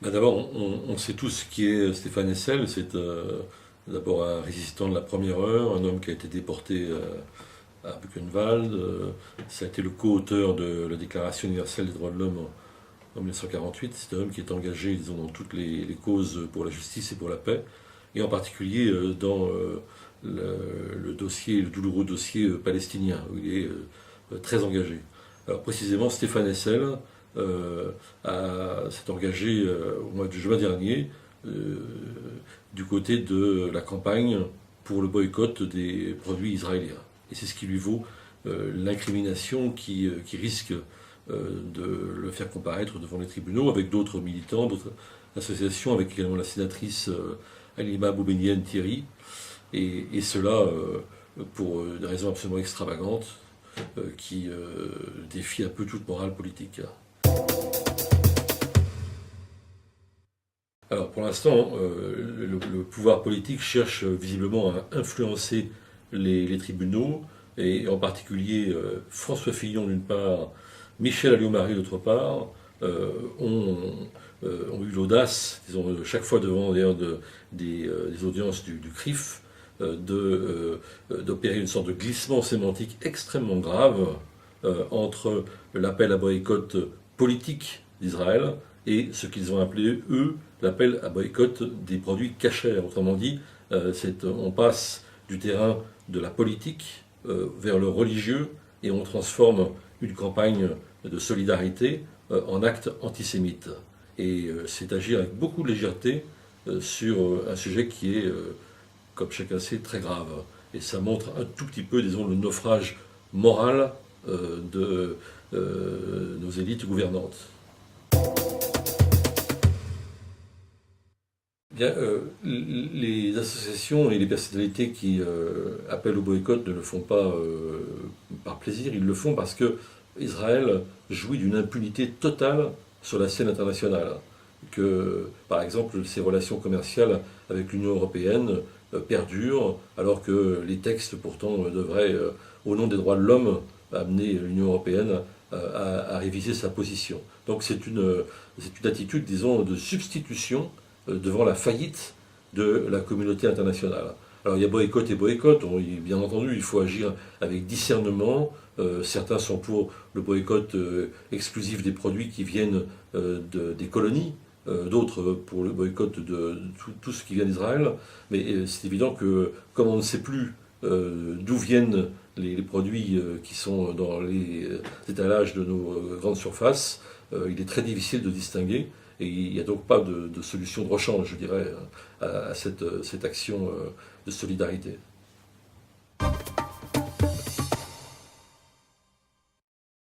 D'abord, on sait tous qui est Stéphane Hessel. C'est d'abord un résistant de la première heure, un homme qui a été déporté à Buchenwald. Ça a été le co-auteur de la Déclaration universelle des droits de l'homme en 1948. C'est un homme qui est engagé, disons, dans toutes les causes pour la justice et pour la paix, et en particulier dans le dossier, le douloureux dossier palestinien, où il est très engagé. Alors précisément, Stéphane Hessel s'est engagé au mois de juin dernier euh, du côté de la campagne pour le boycott des produits israéliens. Et c'est ce qui lui vaut l'incrimination qui risque de le faire comparaître devant les tribunaux avec d'autres militants, d'autres associations, avec également la sénatrice Halima Boubenienne Thierry, et cela pour des raisons absolument extravagantes qui défient un peu toute morale politique. Alors pour l'instant, le pouvoir politique cherche visiblement à influencer les tribunaux, et en particulier François Fillon d'une part, Michel Alliot-Marie d'autre part, ont eu l'audace, disons, chaque fois devant d'ailleurs des audiences du CRIF, d'opérer une sorte de glissement sémantique extrêmement grave entre l'appel à boycott politique d'Israël et ce qu'ils ont appelé, eux, l'appel à boycott des produits cachers. Autrement dit, on passe du terrain de la politique vers le religieux, et on transforme une campagne de solidarité en acte antisémite. Et c'est agir avec beaucoup de légèreté sur un sujet qui est, comme chacun sait, très grave. Et ça montre un tout petit peu, disons, le naufrage moral de nos élites gouvernantes. Bien, les associations et les personnalités qui appellent au boycott ne le font pas par plaisir, ils le font parce que Israël jouit d'une impunité totale sur la scène internationale. Que, par exemple, ses relations commerciales avec l'Union européenne perdurent, alors que les textes pourtant devraient, au nom des droits de l'homme, amener l'Union européenne à réviser sa position. Donc c'est une attitude, disons, de substitution devant la faillite de la communauté internationale. Alors il y a boycott et boycott, bien entendu il faut agir avec discernement. Certains sont pour le boycott exclusif des produits qui viennent des colonies, d'autres pour le boycott de tout ce qui vient d'Israël. Mais c'est évident que comme on ne sait plus d'où viennent les produits qui sont dans les étalages de nos grandes surfaces, il est très difficile de distinguer. Et il n'y a donc pas de solution de rechange, je dirais, à cette action de solidarité.